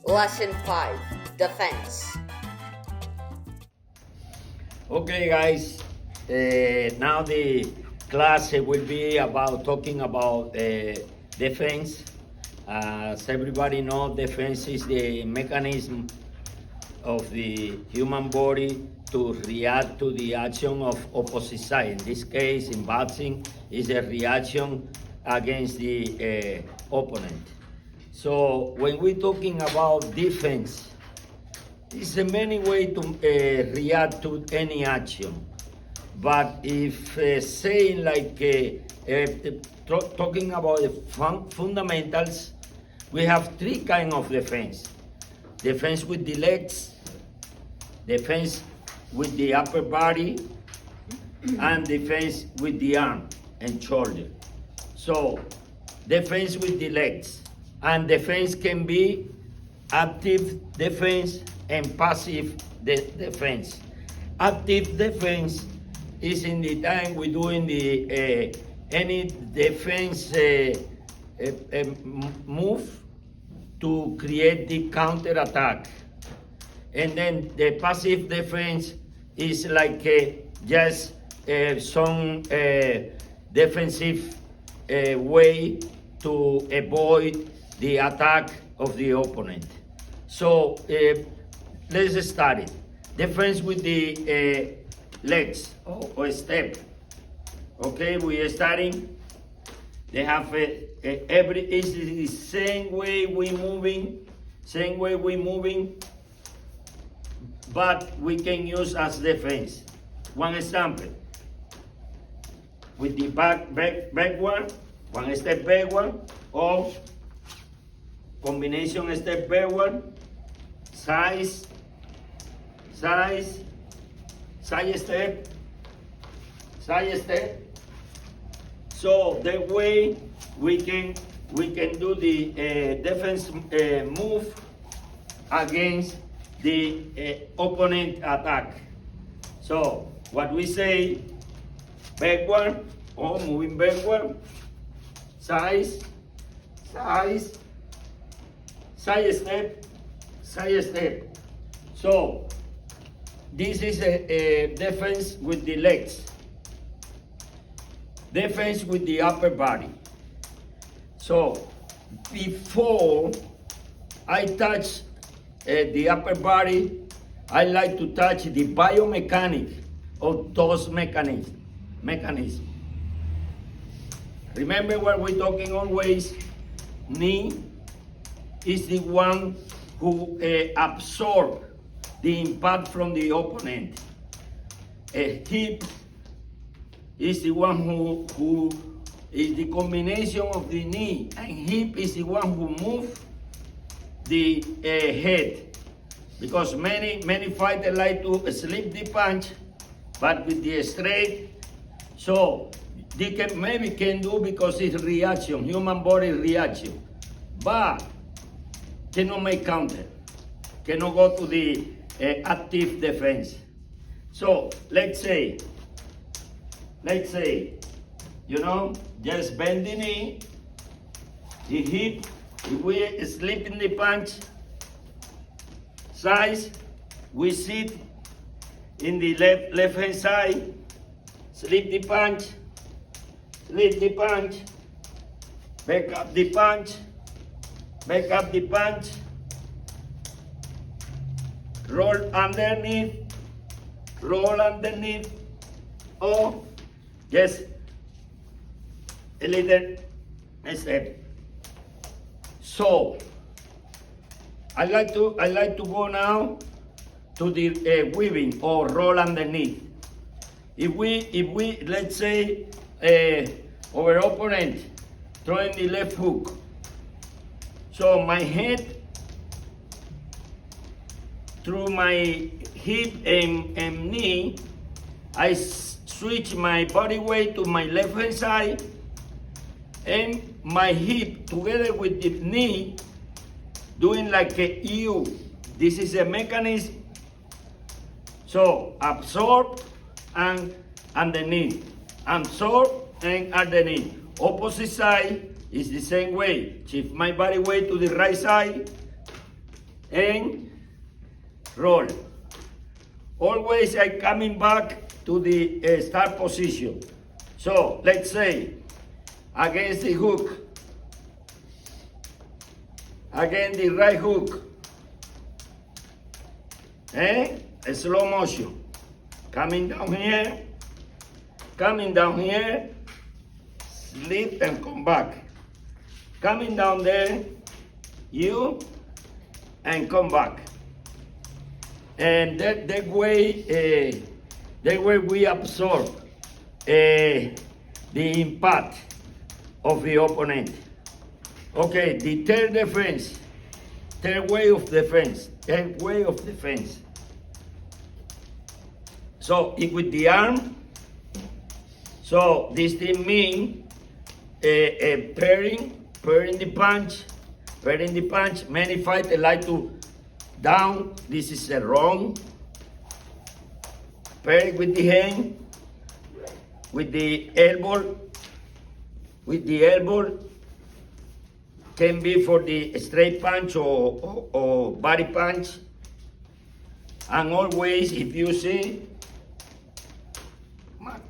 Lesson 5, Defense. Okay, guys, now the class will be about talking about defense. As everybody knows, defense is the mechanism of the human body to react to the action of opposite side. In this case, in boxing, is a reaction against the opponent. So when we're talking about defense, it's a many way to react to any action. But if saying like talking about the fundamentals, we have three kinds of defense. Defense with the legs, defense with the upper body, and defense with the arm and shoulder. So defense with the legs. And defense can be active defense and passive defense. Active defense is in the time we're doing the any defense move to create the counter attack. And then the passive defense is like just some defensive way to avoid the attack of the opponent. So let's start it. Defense with the legs or step. Okay, we are starting. They have it's the same way we moving, but we can use as defense. One example, with the backward, one step backward, or combination step backward, side step. So that way we can do the defense move against the opponent attack. So what we say, backward or moving backward, side step. So this is a defense with the legs. Defense with the upper body. So before I touch the upper body, I like to touch the biomechanic of those mechanisms. Remember what we're talking always, knee is the one who absorbs the impact from the opponent. Hip is the one who is the combination of the knee, and hip is the one who moves the head. Because many fighters like to slip the punch, but with the straight, so they maybe can do because it's reaction, human body reaction, but cannot make counter, cannot go to the active defense. So let's say, just bend the knee, the hip, if we slip in the punch, size, we sit in the left hand side, slip the punch, back up the punch, roll underneath, or just a little step. So I like to go now to the weaving or roll underneath. If we let's say our opponent throwing the left hook, so my head through my hip and knee, I switch my body weight to my left hand side, and my hip together with the knee doing like a U. This is a mechanism. So absorb and underneath, absorb and underneath. Opposite side is the same way. Shift my body weight to the right side, and roll. Always I coming back to the start position. So let's say against the hook, against the right hook, and slow motion, coming down here, slip and come back, coming down there, and come back. And that way we absorb the impact of the opponent. Okay, the third way of defense. So with the arm, so this thing mean pairing the punch. Many fighters like to down. This is a wrong. Pair it with the hand, with the elbow. Can be for the straight punch or body punch. And always, if you see,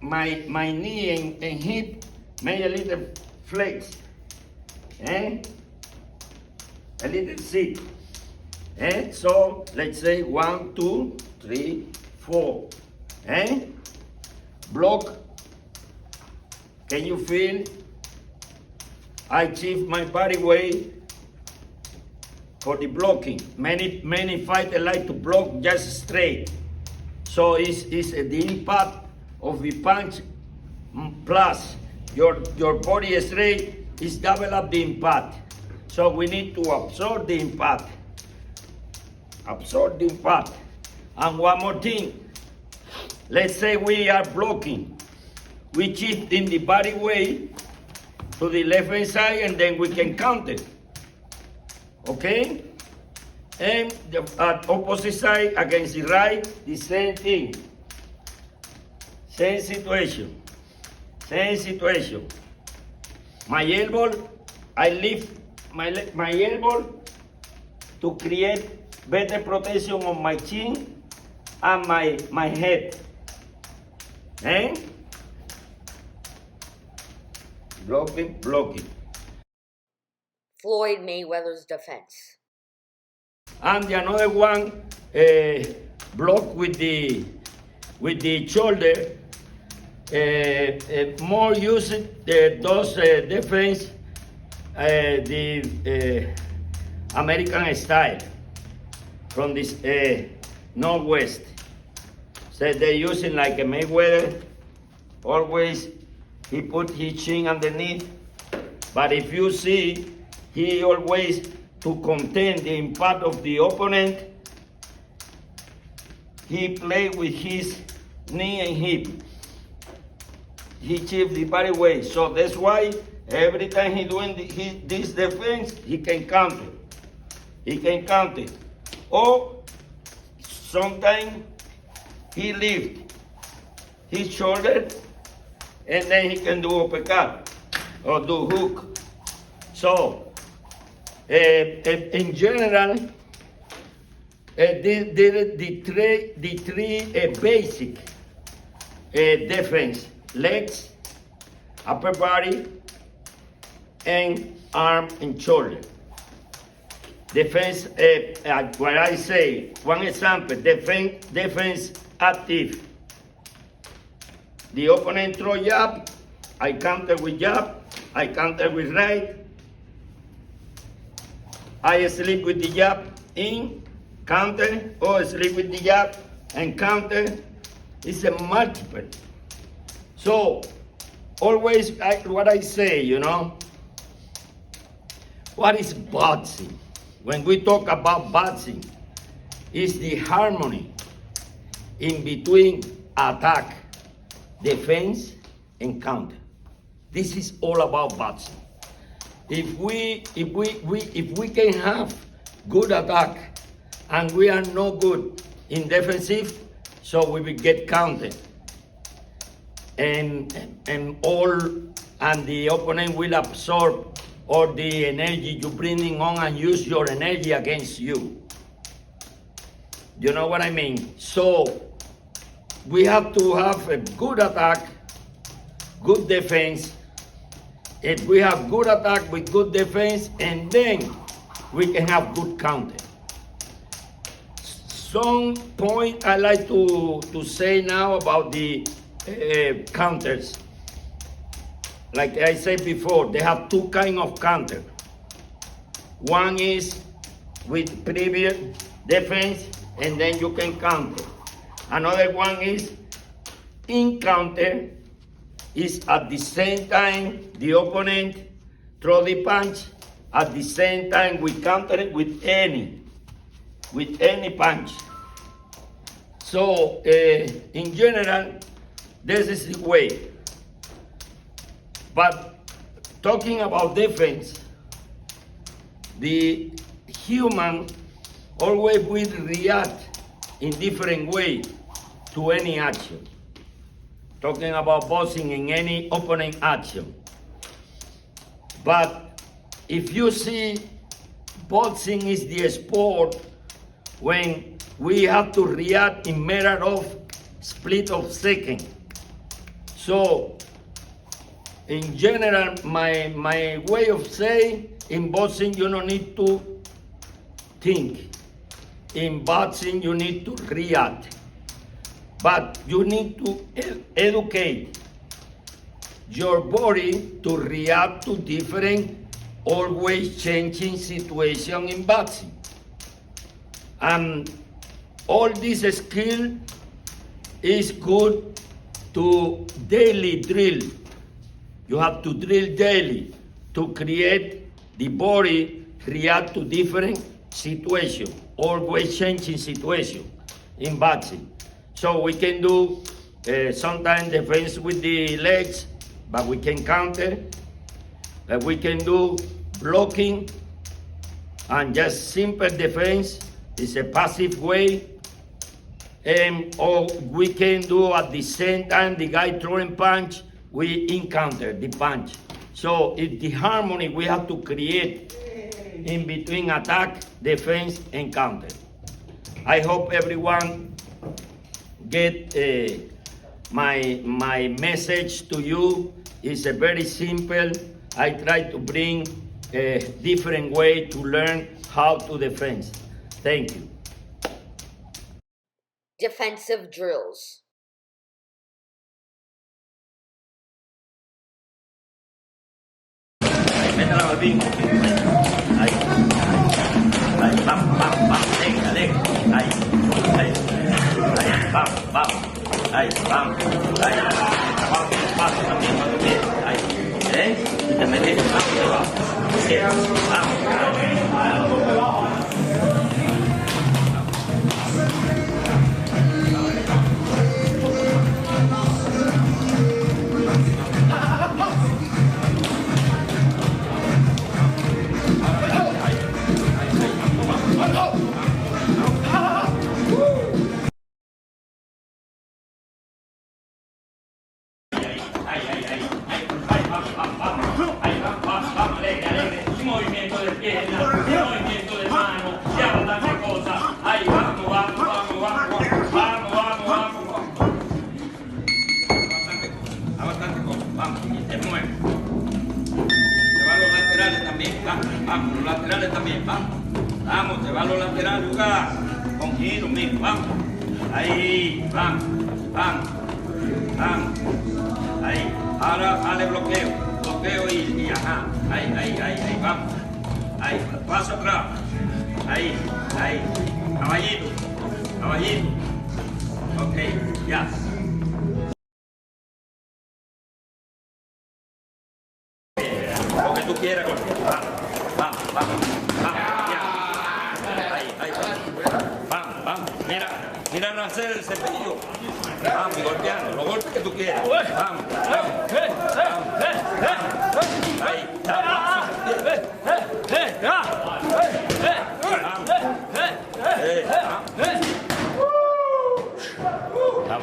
my knee and hip make a little flex, a little sit. So let's say 1, 2, 3, 4. Block. Can you feel? I shift my body weight for the blocking. Many fighters like to block just straight. So it's the impact of the punch plus your body straight is double up the impact. So we need to absorb the impact. And one more thing. Let's say we are blocking. We shift in the body weight to the left hand side, and then we can counter. Okay? And the opposite side against the right, the same thing. Same situation. My elbow, I lift my elbow to create better protection on my chin and my head. Blocking. Floyd Mayweather's defense. And the another one, block with the shoulder. More using those defense, the American style from this Northwest. So they're using like a Mayweather. Always he put his chin underneath. But if you see, he always to contain the impact of the opponent, he play with his knee and hip. He shifts the body weight. So that's why every time he doing this defense, he can counter. Or sometimes he lift his shoulder and then he can do uppercut or do hook. So in general, the three basic defense: legs, upper body, and arm and shoulder. Defense, what I say, one example, defense active. The opponent throw jab, I counter with jab, I counter with right. I sleep with the jab in, counter, or sleep with the jab and counter. It's a multiple. So, always what I say, what is boxing? When we talk about boxing, it's the harmony in between attack, defense, and counter. This is all about boxing. If we can have good attack and we are no good in defensive, so we will get counted. And the opponent will absorb all the energy you bringing on and use your energy against you. You know what I mean? So we have to have a good attack, good defense. If we have good attack with good defense, and then we can have good counter. Some point I like to say now about the counters. Like I said before, they have two kinds of counter. One is with previous defense, and then you can counter. Another one is in counter, is at the same time the opponent throw the punch, at the same time we counter it with any punch. So in general, this is the way. But talking about defense, the human always will react in different way to any action. Talking about boxing in any opponent action. But if you see, boxing is the sport when we have to react in matter of split of second. So in general, my way of saying, in boxing you don't need to think. In boxing you need to react. But you need to educate your body to react to different, always changing situation in boxing. And all this skill is good to daily drill. You have to drill daily to create the body react to different situation, always changing situation in boxing. So we can do sometimes defense with the legs, but we can counter. We can do blocking and just simple defense. It's a passive way. Or we can do at the same time the guy throwing punch, we encounter the punch. So it's the harmony we have to create in between attack, defense, and counter. I hope everyone get my message to you. Is a very simple. I try to bring a different way to learn how to defend. Thank you. Defensive drills. Vamos, los laterales también, vamos. Vamos, te va a los laterales, jugar. Con giro, mismo, vamos. Ahí, vamos, vamos, vamos. Ahí, ahora dale bloqueo, bloqueo y ajá. Ahí, vamos. Ahí, paso atrás. Ahí, caballito, caballito. Ok, ya. Lo que tú quieras, vamos, ya. Ahí, vamos, mira no hacer el cepillo. Vamos, y golpeando, los golpes que tú quieras. Vamos. Ahí,